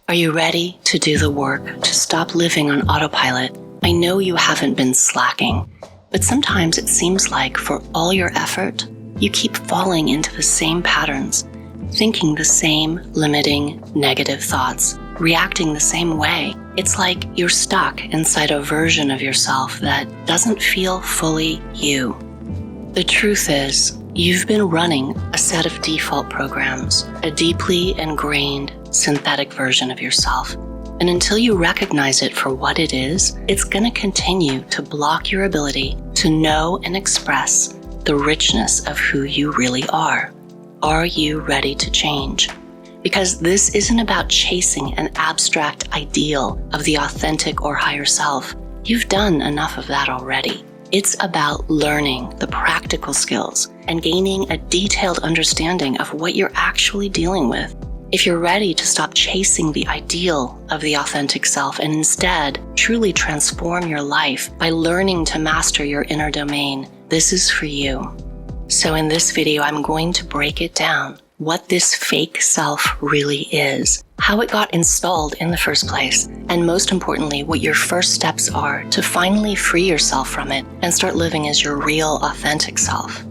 Are you ready to do the work to stop living on autopilot? I know you haven't been slacking, but sometimes it seems like for all your effort, you keep falling into the same patterns, thinking the same limiting, negative thoughts, reacting the same way. It's like you're stuck inside a version of yourself that doesn't feel fully you. The truth is, you've been running a set of default programs, a deeply ingrained synthetic version of yourself. And until you recognize it for what it is, it's going to continue to block your ability to know and express the richness of who you really are. Are you ready to change? Because this isn't about chasing an abstract ideal of the authentic or higher self. You've done enough of that already. It's about learning the practical skills and gaining a detailed understanding of what you're actually dealing with. If you're ready to stop chasing the ideal of the authentic self and instead truly transform your life by learning to master your inner domain, this is for you. So in this video, I'm going to break it down, what this fake self really is, how it got installed in the first place, and most importantly, what your first steps are to finally free yourself from it and start living as your real, authentic self.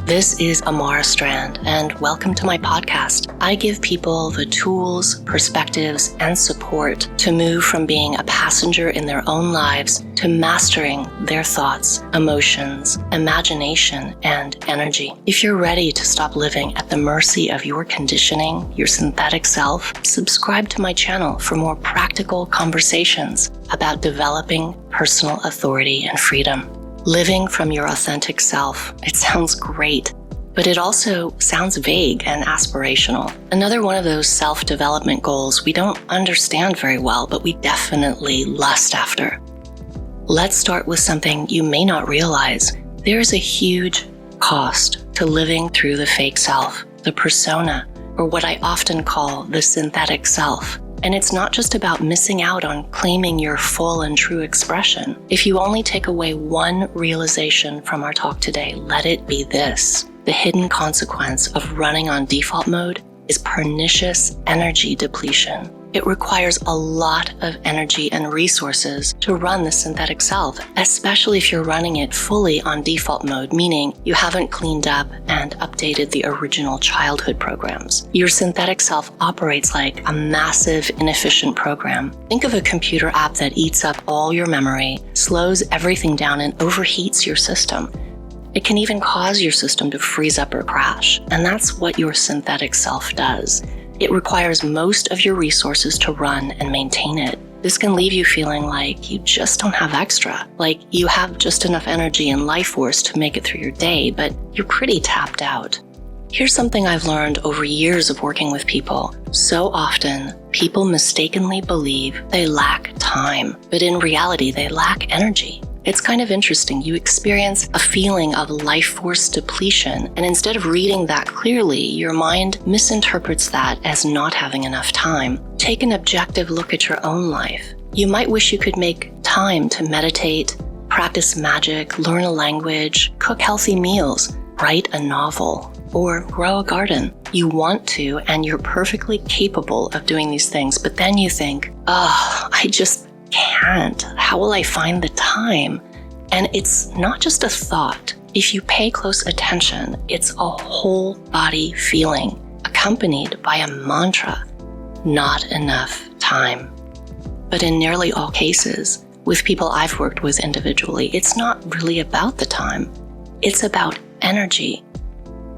This is Amara Strand, and welcome to my podcast. I give people the tools, perspectives, and support to move from being a passenger in their own lives to mastering their thoughts, emotions, imagination, and energy. If you're ready to stop living at the mercy of your conditioning, your synthetic self, subscribe to my channel for more practical conversations about developing personal authority and freedom. Living from your authentic self. It sounds great, but it also sounds vague and aspirational. Another one of those self-development goals we don't understand very well, but we definitely lust after. Let's start with something you may not realize. There's a huge cost to living through the fake self, the persona, or what I often call the synthetic self. And it's not just about missing out on claiming your full and true expression. If you only take away one realization from our talk today, let it be this. The hidden consequence of running on default mode is pernicious energy depletion. It requires a lot of energy and resources to run the synthetic self, especially if you're running it fully on default mode, meaning you haven't cleaned up and updated the original childhood programs. Your synthetic self operates like a massive, inefficient program. Think of a computer app that eats up all your memory, slows everything down, and overheats your system. It can even cause your system to freeze up or crash, and that's what your synthetic self does. It requires most of your resources to run and maintain it. This can leave you feeling like you just don't have extra, like you have just enough energy and life force to make it through your day, but you're pretty tapped out. Here's something I've learned over years of working with people. So often, people mistakenly believe they lack time, but in reality, they lack energy. It's kind of interesting. You experience a feeling of life force depletion, and instead of reading that clearly, your mind misinterprets that as not having enough time. Take an objective look at your own life. You might wish you could make time to meditate, practice magic, learn a language, cook healthy meals, write a novel, or grow a garden. You want to, and you're perfectly capable of doing these things, but then you think, I just can't. How will I find the time? And it's not just a thought. If you pay close attention, it's a whole body feeling accompanied by a mantra, not enough time. But in nearly all cases, with people I've worked with individually, it's not really about the time. It's about energy.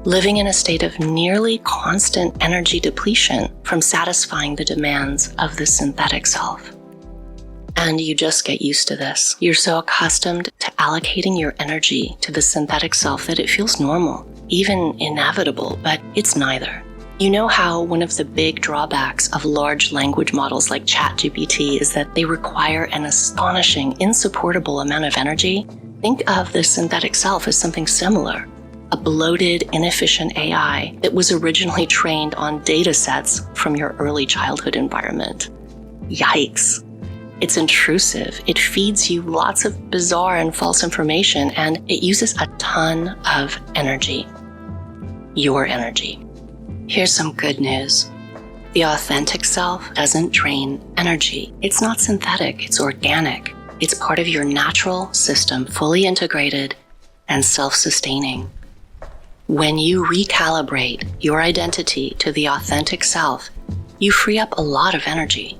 Living in a state of nearly constant energy depletion from satisfying the demands of the synthetic self. And you just get used to this. You're so accustomed to allocating your energy to the synthetic self that it feels normal, even inevitable, but it's neither. You know how one of the big drawbacks of large language models like ChatGPT is that they require an astonishing, insupportable amount of energy? Think of the synthetic self as something similar. A bloated, inefficient AI that was originally trained on data sets from your early childhood environment. Yikes. It's intrusive. It feeds you lots of bizarre and false information, and it uses a ton of energy. Your energy. Here's some good news. The authentic self doesn't drain energy. It's not synthetic, it's organic. It's part of your natural system, fully integrated and self-sustaining. When you recalibrate your identity to the authentic self, you free up a lot of energy.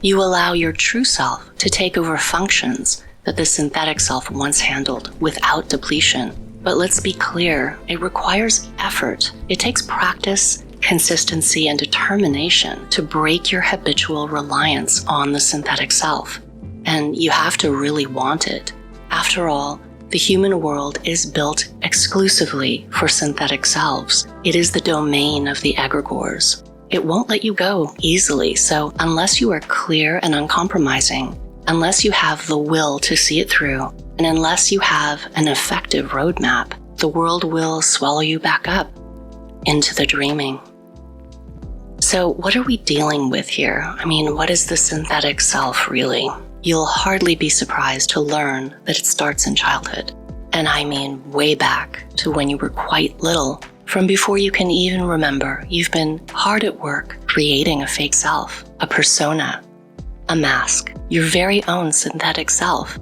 You allow your true self to take over functions that the synthetic self once handled without depletion. But let's be clear, it requires effort. It takes practice, consistency, and determination to break your habitual reliance on the synthetic self. And you have to really want it. After all, the human world is built exclusively for synthetic selves. It is the domain of the egregores. It won't let you go easily, so unless you are clear and uncompromising, unless you have the will to see it through, and unless you have an effective roadmap, the world will swallow you back up into the dreaming. So what are we dealing with here? I mean, what is the synthetic self really? You'll hardly be surprised to learn that it starts in childhood. And I mean way back to when you were quite little. From before you can even remember, you've been hard at work creating a fake self, a persona, a mask, your very own synthetic self.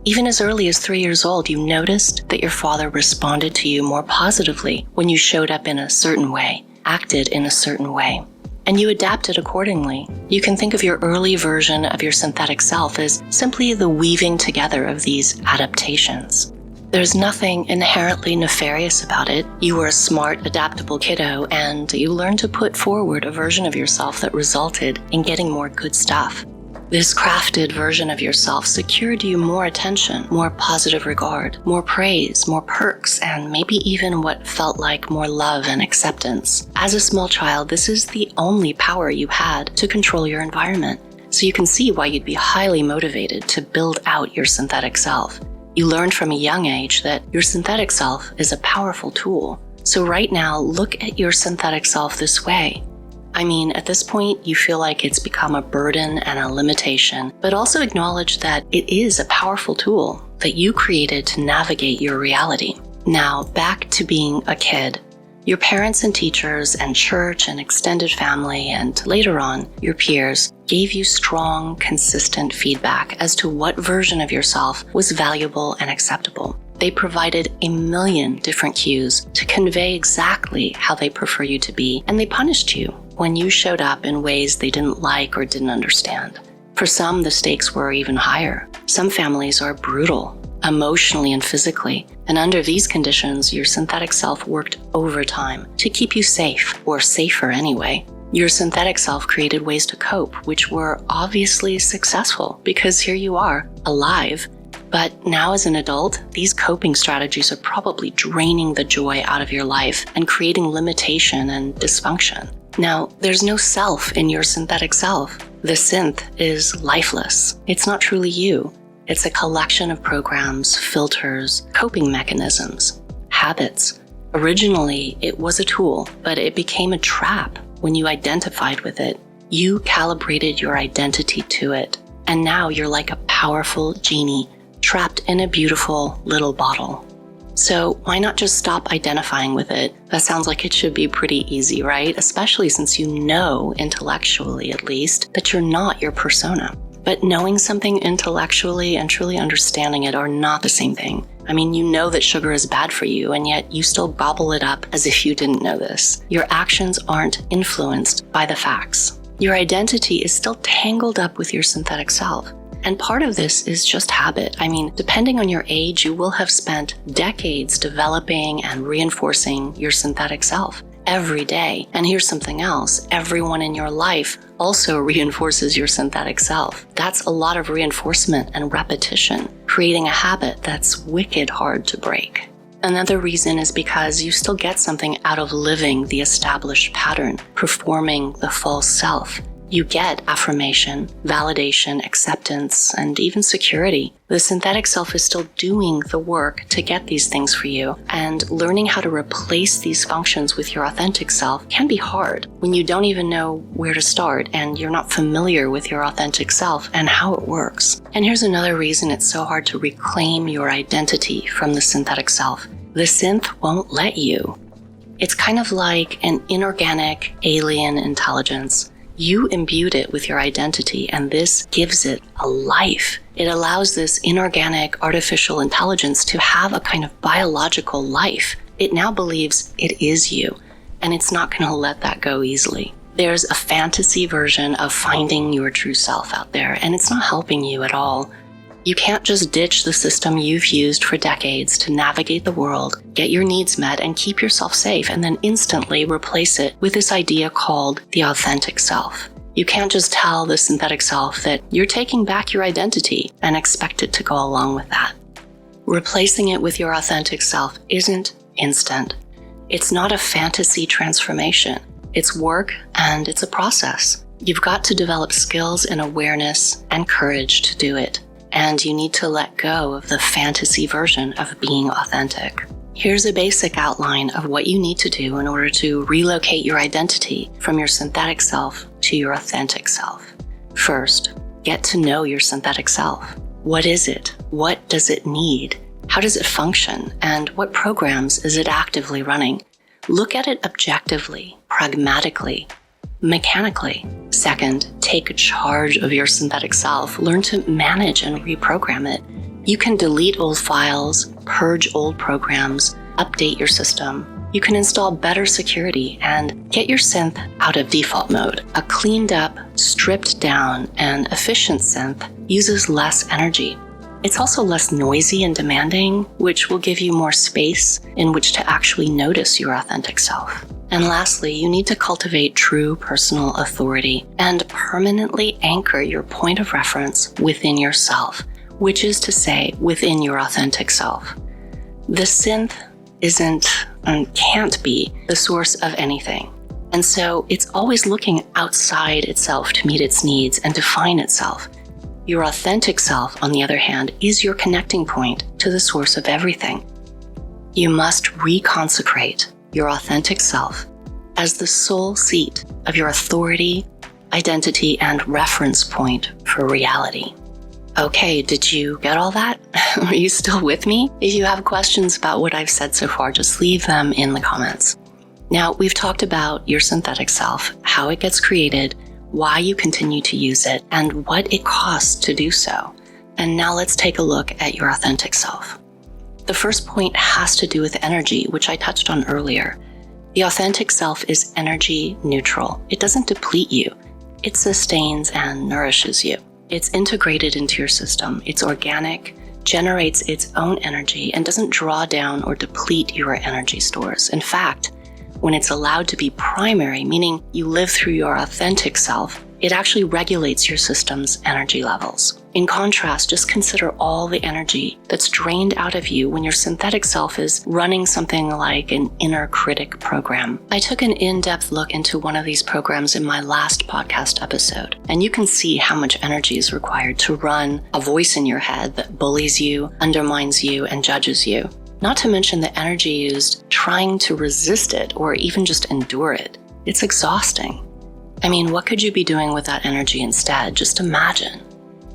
Even as early as 3 years old, you noticed that your father responded to you more positively when you showed up in a certain way, acted in a certain way, and you adapted accordingly. You can think of your early version of your synthetic self as simply the weaving together of these adaptations. There's nothing inherently nefarious about it. You were a smart, adaptable kiddo, and you learned to put forward a version of yourself that resulted in getting more good stuff. This crafted version of yourself secured you more attention, more positive regard, more praise, more perks, and maybe even what felt like more love and acceptance. As a small child, this is the only power you had to control your environment, so you can see why you'd be highly motivated to build out your synthetic self. You learned from a young age that your synthetic self is a powerful tool. So right now, look at your synthetic self this way. I mean, at this point, you feel like it's become a burden and a limitation, but also acknowledge that it is a powerful tool that you created to navigate your reality. Now, back to being a kid. Your parents and teachers and church and extended family and later on, your peers gave you strong, consistent feedback as to what version of yourself was valuable and acceptable. They provided a million different cues to convey exactly how they prefer you to be, and they punished you when you showed up in ways they didn't like or didn't understand. For some, the stakes were even higher. Some families are brutal, emotionally and physically, and under these conditions, your synthetic self worked overtime to keep you safe, or safer anyway. Your synthetic self created ways to cope, which were obviously successful because here you are, alive. But now as an adult, these coping strategies are probably draining the joy out of your life and creating limitation and dysfunction. Now, there's no self in your synthetic self. The synth is lifeless. It's not truly you. It's a collection of programs, filters, coping mechanisms, habits. Originally, it was a tool, but it became a trap when you identified with it. You calibrated your identity to it, and now you're like a powerful genie trapped in a beautiful little bottle. So why not just stop identifying with it? That sounds like it should be pretty easy, right? Especially since you know, intellectually at least, that you're not your persona. But knowing something intellectually and truly understanding it are not the same thing. I mean, you know that sugar is bad for you, and yet you still gobble it up as if you didn't know this. Your actions aren't influenced by the facts. Your identity is still tangled up with your synthetic self. And part of this is just habit. I mean, depending on your age, you will have spent decades developing and reinforcing your synthetic self every day. And here's something else. Everyone in your life also reinforces your synthetic self. That's a lot of reinforcement and repetition, creating a habit that's wicked hard to break. Another reason is because you still get something out of living the established pattern, performing the false self. You get affirmation, validation, acceptance, and even security. The synthetic self is still doing the work to get these things for you, and learning how to replace these functions with your authentic self can be hard when you don't even know where to start and you're not familiar with your authentic self and how it works. And here's another reason it's so hard to reclaim your identity from the synthetic self. The synth won't let you. It's kind of like an inorganic alien intelligence. You imbued it with your identity, and this gives it a life. It allows this inorganic artificial intelligence to have a kind of biological life. It now believes it is you, and it's not going to let that go easily. There's a fantasy version of finding your true self out there, and it's not helping you at all. You can't just ditch the system you've used for decades to navigate the world, get your needs met, and keep yourself safe, and then instantly replace it with this idea called the authentic self. You can't just tell the synthetic self that you're taking back your identity and expect it to go along with that. Replacing it with your authentic self isn't instant. It's not a fantasy transformation. It's work, and it's a process. You've got to develop skills and awareness and courage to do it. And you need to let go of the fantasy version of being authentic. Here's a basic outline of what you need to do in order to relocate your identity from your synthetic self to your authentic self. First, get to know your synthetic self. What is it? What does it need? How does it function? And what programs is it actively running? Look at it objectively, pragmatically, mechanically. Second, take charge of your synthetic self. Learn to manage and reprogram it. You can delete old files, purge old programs, update your system. You can install better security and get your synth out of default mode. A cleaned up, stripped down, and efficient synth uses less energy. It's also less noisy and demanding, which will give you more space in which to actually notice your authentic self. And lastly, you need to cultivate true personal authority and permanently anchor your point of reference within yourself, which is to say, within your authentic self. The synth isn't and can't be the source of anything. And so it's always looking outside itself to meet its needs and define itself. Your authentic self, on the other hand, is your connecting point to the source of everything. You must reconsecrate your authentic self as the sole seat of your authority, identity, and reference point for reality. Okay, did you get all that? Are you still with me? If you have questions about what I've said so far, just leave them in the comments. Now, we've talked about your synthetic self, how it gets created, why you continue to use it, and what it costs to do so. And now let's take a look at your authentic self. The first point has to do with energy, which I touched on earlier. The authentic self is energy neutral. It doesn't deplete you. It sustains and nourishes you. It's integrated into your system. It's organic, generates its own energy, and doesn't draw down or deplete your energy stores. In fact, when it's allowed to be primary, meaning you live through your authentic self, it actually regulates your system's energy levels. In contrast, just consider all the energy that's drained out of you when your synthetic self is running something like an inner critic program. I took an in-depth look into one of these programs in my last podcast episode, and you can see how much energy is required to run a voice in your head that bullies you, undermines you, and judges you. Not to mention the energy used trying to resist it or even just endure it. It's exhausting. I mean, what could you be doing with that energy instead? Just imagine.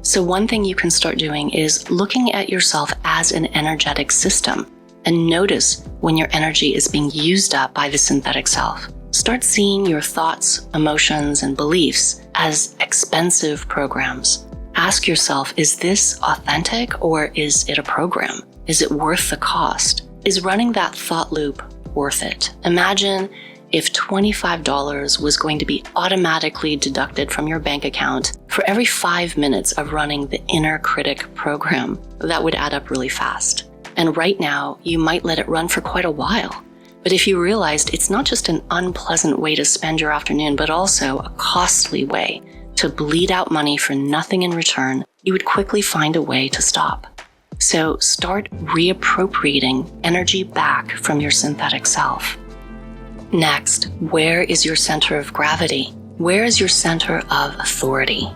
So one thing you can start doing is looking at yourself as an energetic system and notice when your energy is being used up by the synthetic self. Start seeing your thoughts, emotions, and beliefs as expensive programs. Ask yourself, is this authentic or is it a program? Is it worth the cost? Is running that thought loop worth it? Imagine if $25 was going to be automatically deducted from your bank account for every 5 minutes of running the inner critic program. That would add up really fast. And right now, you might let it run for quite a while. But if you realized it's not just an unpleasant way to spend your afternoon, but also a costly way to bleed out money for nothing in return, you would quickly find a way to stop. So start reappropriating energy back from your synthetic self. Next, where is your center of gravity? Where is your center of authority?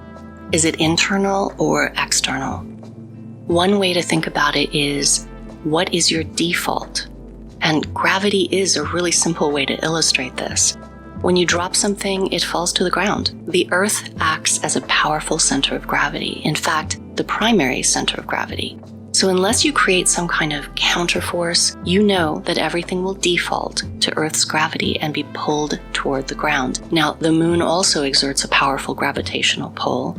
Is it internal or external? One way to think about it is, what is your default? And gravity is a really simple way to illustrate this. When you drop something, it falls to the ground. The Earth acts as a powerful center of gravity. In fact, the primary center of gravity. So unless you create some kind of counterforce, you know that everything will default to Earth's gravity and be pulled toward the ground. Now, the moon also exerts a powerful gravitational pull,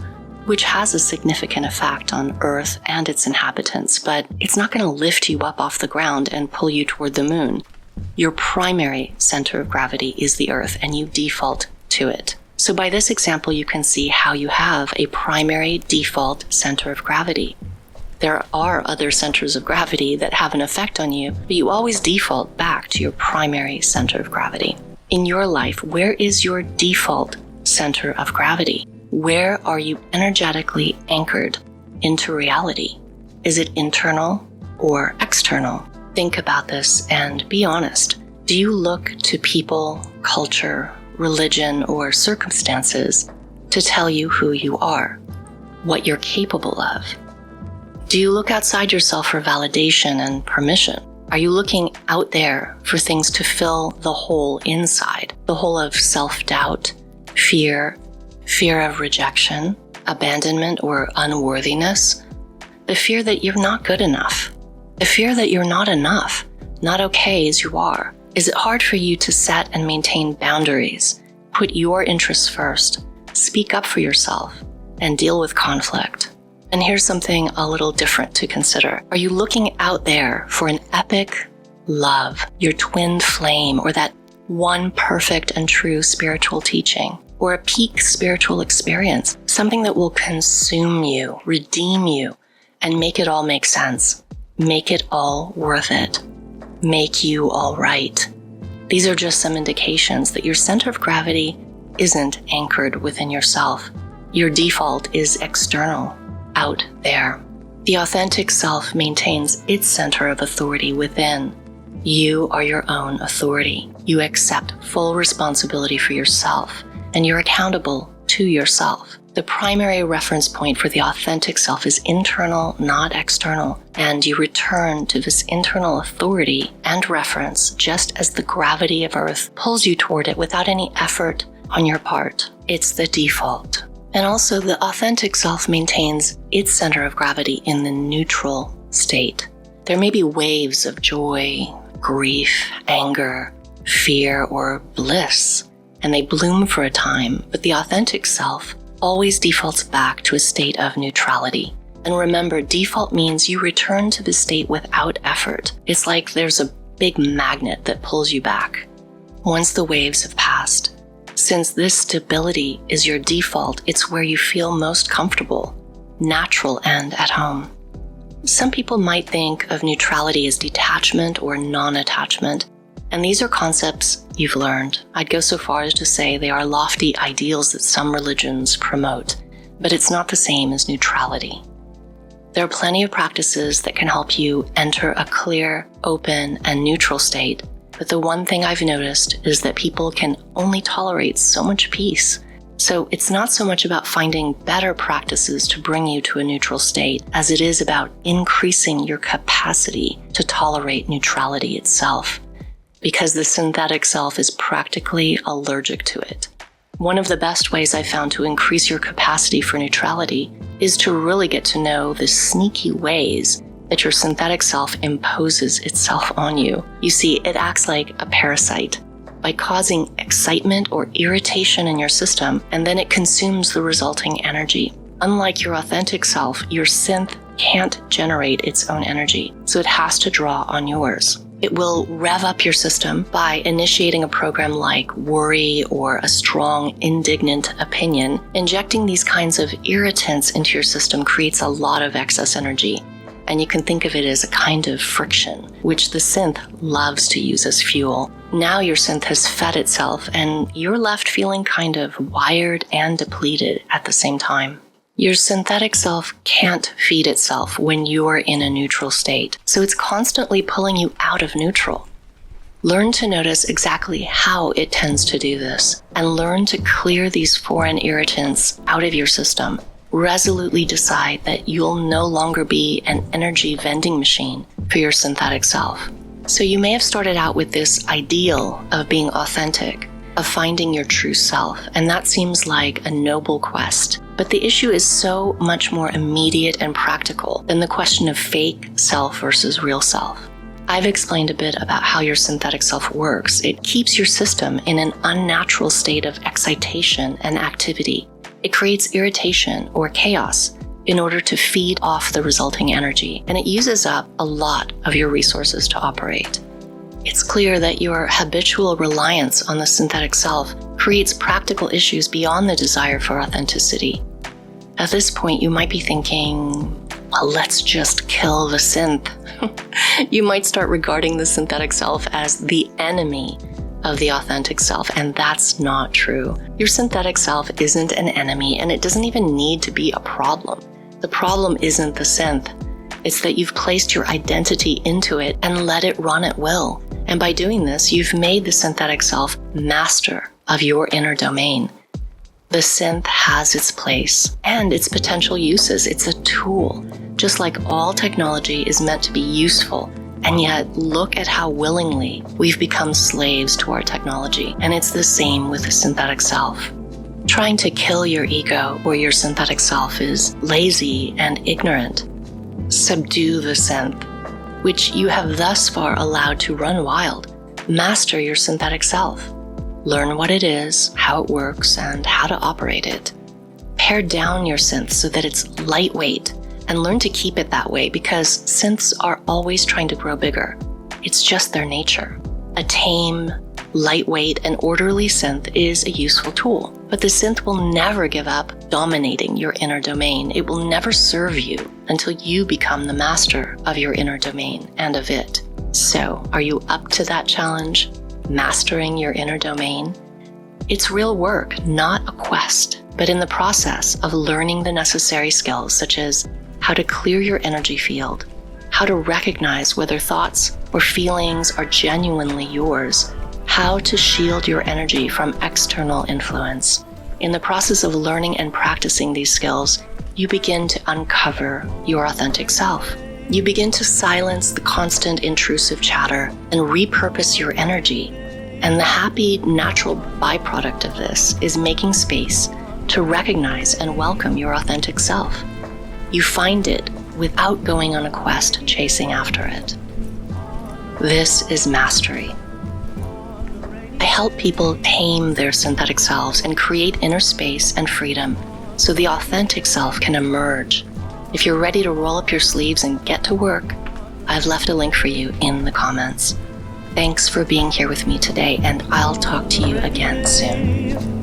which has a significant effect on Earth and its inhabitants, but it's not going to lift you up off the ground and pull you toward the moon. Your primary center of gravity is the Earth, and you default to it. So by this example, you can see how you have a primary default center of gravity. There are other centers of gravity that have an effect on you, but you always default back to your primary center of gravity. In your life, where is your default center of gravity? Where are you energetically anchored into reality? Is it internal or external? Think about this and be honest. Do you look to people, culture, religion, or circumstances to tell you who you are, what you're capable of? Do you look outside yourself for validation and permission? Are you looking out there for things to fill the hole inside? The hole of self-doubt, fear of rejection, abandonment or unworthiness, the fear that you're not good enough, the fear that you're not enough, not okay as you are. Is it hard for you to set and maintain boundaries, put your interests first, speak up for yourself, and deal with conflict? And here's something a little different to consider. Are you looking out there for an epic love, your twin flame, or that one perfect and true spiritual teaching, or a peak spiritual experience, something that will consume you, redeem you, and make it all make sense, make it all worth it, make you all right? These are just some indications that your center of gravity isn't anchored within yourself. Your default is external, out there. The authentic self maintains its center of authority within. You are your own authority. You accept full responsibility for yourself, and you're accountable to yourself. The primary reference point for the authentic self is internal, not external, and you return to this internal authority and reference just as the gravity of Earth pulls you toward it without any effort on your part. It's the default. And also, the authentic self maintains its center of gravity in the neutral state. There may be waves of joy, grief, anger, fear, or bliss, and they bloom for a time, but the authentic self always defaults back to a state of neutrality. And remember, default means you return to the state without effort. It's like there's a big magnet that pulls you back once the waves have passed. Since this stability is your default, it's where you feel most comfortable, natural, and at home. Some people might think of neutrality as detachment or non-attachment, and these are concepts you've learned. I'd go so far as to say they are lofty ideals that some religions promote, but it's not the same as neutrality. There are plenty of practices that can help you enter a clear, open, and neutral state. But the one thing I've noticed is that people can only tolerate so much peace. So it's not so much about finding better practices to bring you to a neutral state as it is about increasing your capacity to tolerate neutrality itself, because the synthetic self is practically allergic to it. One of the best ways I've found to increase your capacity for neutrality is to really get to know the sneaky ways that your synthetic self imposes itself on you. You see, it acts like a parasite by causing excitement or irritation in your system, and then it consumes the resulting energy. Unlike your authentic self, your synth can't generate its own energy, so it has to draw on yours. It will rev up your system by initiating a program like worry or a strong, indignant opinion. Injecting these kinds of irritants into your system creates a lot of excess energy. And you can think of it as a kind of friction, which the synth loves to use as fuel. Now your synth has fed itself, and you're left feeling kind of wired and depleted at the same time. Your synthetic self can't feed itself when you're in a neutral state, so it's constantly pulling you out of neutral. Learn to notice exactly how it tends to do this, and learn to clear these foreign irritants out of your system. Resolutely decide that you'll no longer be an energy vending machine for your synthetic self. So you may have started out with this ideal of being authentic, of finding your true self, and that seems like a noble quest. But the issue is so much more immediate and practical than the question of fake self versus real self. I've explained a bit about how your synthetic self works. It keeps your system in an unnatural state of excitation and activity. It creates irritation or chaos in order to feed off the resulting energy, and it uses up a lot of your resources to operate. It's clear that your habitual reliance on the synthetic self creates practical issues beyond the desire for authenticity. At this point, you might be thinking, well, let's just kill the synth. You might start regarding the synthetic self as the enemy of the authentic self, and that's not true. Your synthetic self isn't an enemy, and it doesn't even need to be a problem. The problem isn't the synth. It's that you've placed your identity into it and let it run at will. And by doing this, you've made the synthetic self master of your inner domain. The synth has its place and its potential uses. It's a tool, just like all technology is meant to be useful. And yet, look at how willingly we've become slaves to our technology. And it's the same with the synthetic self. Trying to kill your ego or your synthetic self is lazy and ignorant. Subdue the synth, which you have thus far allowed to run wild. Master your synthetic self. Learn what it is, how it works, and how to operate it. Pare down your synth so that it's lightweight, and learn to keep it that way, because synths are always trying to grow bigger. It's just their nature. A tame, lightweight, and orderly synth is a useful tool, but the synth will never give up dominating your inner domain. It will never serve you until you become the master of your inner domain and of it. So, are you up to that challenge? Mastering your inner domain? It's real work, not a quest, but in the process of learning the necessary skills such as how to clear your energy field, how to recognize whether thoughts or feelings are genuinely yours, how to shield your energy from external influence. In the process of learning and practicing these skills, you begin to uncover your authentic self. You begin to silence the constant intrusive chatter and repurpose your energy. And the happy, natural byproduct of this is making space to recognize and welcome your authentic self. You find it without going on a quest chasing after it. This is mastery. I help people tame their synthetic selves and create inner space and freedom so the authentic self can emerge. If you're ready to roll up your sleeves and get to work, I've left a link for you in the comments. Thanks for being here with me today, and I'll talk to you again soon.